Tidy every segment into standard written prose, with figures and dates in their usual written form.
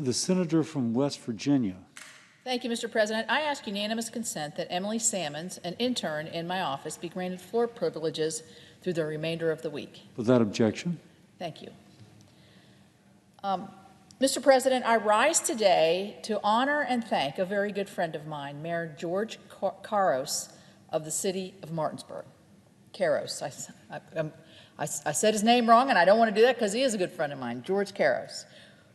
the senator from West Virginia. Thank you, Mr. President. I ask unanimous consent that Emily Salmons, an intern in my office, be granted floor privileges through the remainder of the week. Without objection. Thank you. Mr. President, I rise today to honor and thank a very good friend of mine, Mayor George Karos of the City of Martinsburg. Karos. I said his name wrong, and I don't want to do that because he is a good friend of mine, George Karos,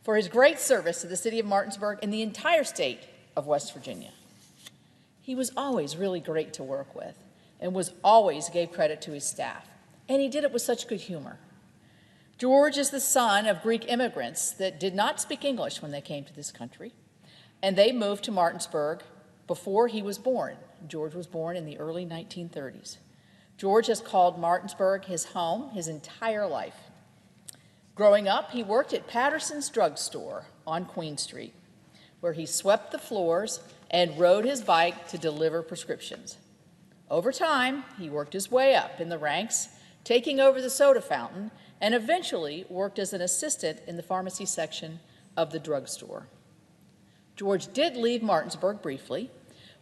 for his great service to the City of Martinsburg and the entire state of West Virginia. He was always really great to work with and always gave credit to his staff, and he did it with such good humor. George is the son of Greek immigrants that did not speak English when they came to this country, and they moved to Martinsburg before he was born. George was born in the early 1930s. George has called Martinsburg his home his entire life. Growing up, he worked at Patterson's drugstore on Queen Street, where he swept the floors and rode his bike to deliver prescriptions. Over time, he worked his way up in the ranks, taking over the soda fountain, and eventually worked as an assistant in the pharmacy section of the drugstore. George did leave Martinsburg briefly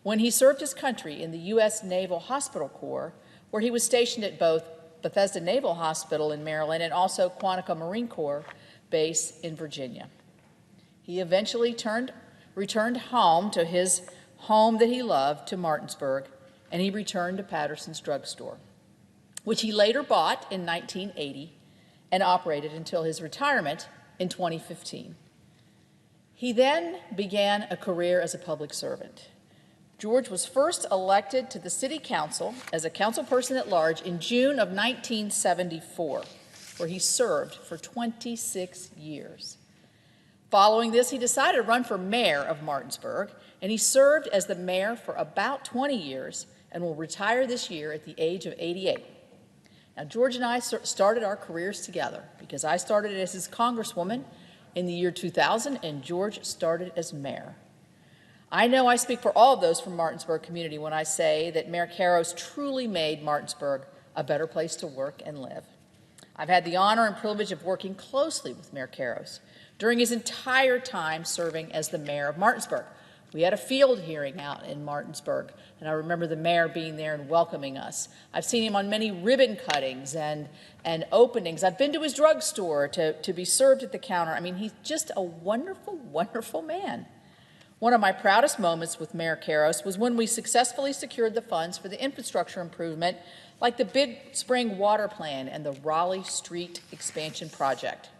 when he served his country in the U.S. Naval Hospital Corps, where he was stationed at both Bethesda Naval Hospital in Maryland and also Quantico Marine Corps Base in Virginia. He eventually returned home to his home that he loved, to Martinsburg, and he returned to Patterson's drugstore, which he later bought in 1980 and operated until his retirement in 2015. He then began a career as a public servant. George was first elected to the City Council as a councilperson at large in June of 1974, where he served for 26 years. Following this, he decided to run for mayor of Martinsburg, and he served as the mayor for about 20 years and will retire this year at the age of 88. Now, George and I started our careers together because I started as his congresswoman in the year 2000, and George started as mayor. I know I speak for all of those from Martinsburg community when I say that Mayor Karos truly made Martinsburg a better place to work and live. I've had the honor and privilege of working closely with Mayor Karos during his entire time serving as the mayor of Martinsburg. We had a field hearing out in Martinsburg, and I remember the mayor being there and welcoming us. I've seen him on many ribbon cuttings and openings. I've been to his drugstore to be served at the counter. I mean, he's just a wonderful, wonderful man. One of my proudest moments with Mayor Karos was when we successfully secured the funds for the infrastructure improvement, like the Big Spring Water Plan and the Raleigh Street Expansion Project.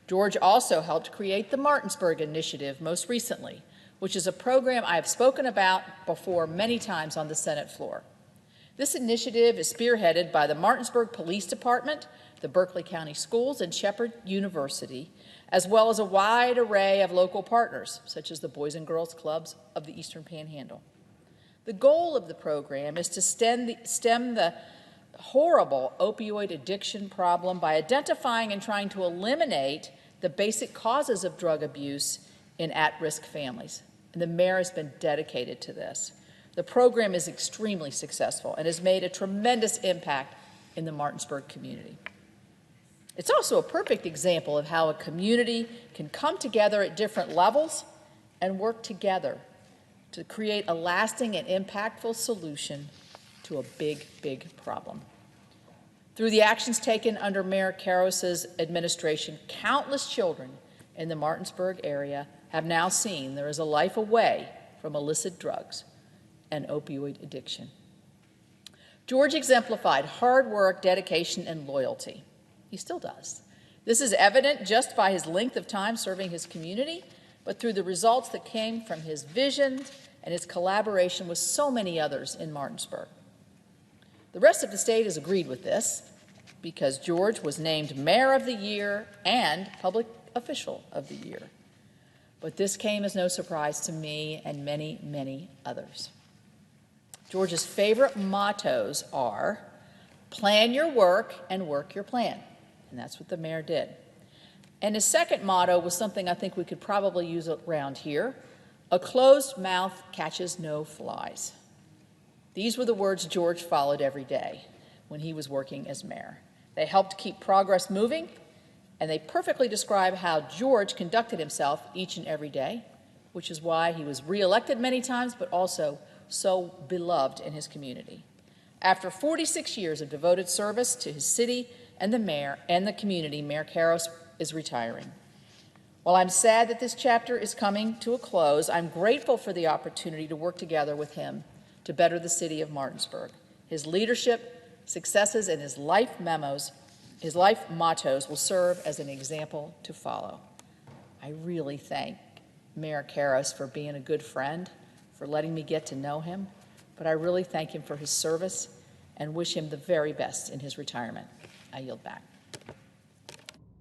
George also helped create the Martinsburg Initiative most recently, which is a program I have spoken about before many times on the Senate floor. This initiative is spearheaded by the Martinsburg Police Department, the Berkeley County Schools, and Shepherd University, as well as a wide array of local partners, such as the Boys and Girls Clubs of the Eastern Panhandle. The goal of the program is to stem the horrible opioid addiction problem by identifying and trying to eliminate the basic causes of drug abuse in at-risk families. And the mayor has been dedicated to this. The program is extremely successful and has made a tremendous impact in the Martinsburg community. It's also a perfect example of how a community can come together at different levels and work together to create a lasting and impactful solution to a big, big problem. Through the actions taken under Mayor Karos's administration, countless children in the Martinsburg area have now seen there is a life away from illicit drugs and opioid addiction. George exemplified hard work, dedication, and loyalty. He still does. This is evident just by his length of time serving his community, but through the results that came from his vision and his collaboration with so many others in Martinsburg. The rest of the state has agreed with this because George was named Mayor of the Year and Public Official of the Year. But this came as no surprise to me and many, many others. George's favorite mottos are, plan your work and work your plan. And that's what the mayor did. And his second motto was something I think we could probably use around here, a closed mouth catches no flies. These were the words George followed every day when he was working as mayor. They helped keep progress moving and they perfectly describe how George conducted himself each and every day, which is why he was reelected many times, but also so beloved in his community. After 46 years of devoted service to his city and the mayor and the community, Mayor Karos is retiring. While I'm sad that this chapter is coming to a close, I'm grateful for the opportunity to work together with him to better the city of Martinsburg. His leadership, successes, and his life mottos will serve as an example to follow. I really thank Mayor Karos for being a good friend, for letting me get to know him, but I really thank him for his service and wish him the very best in his retirement. I yield back.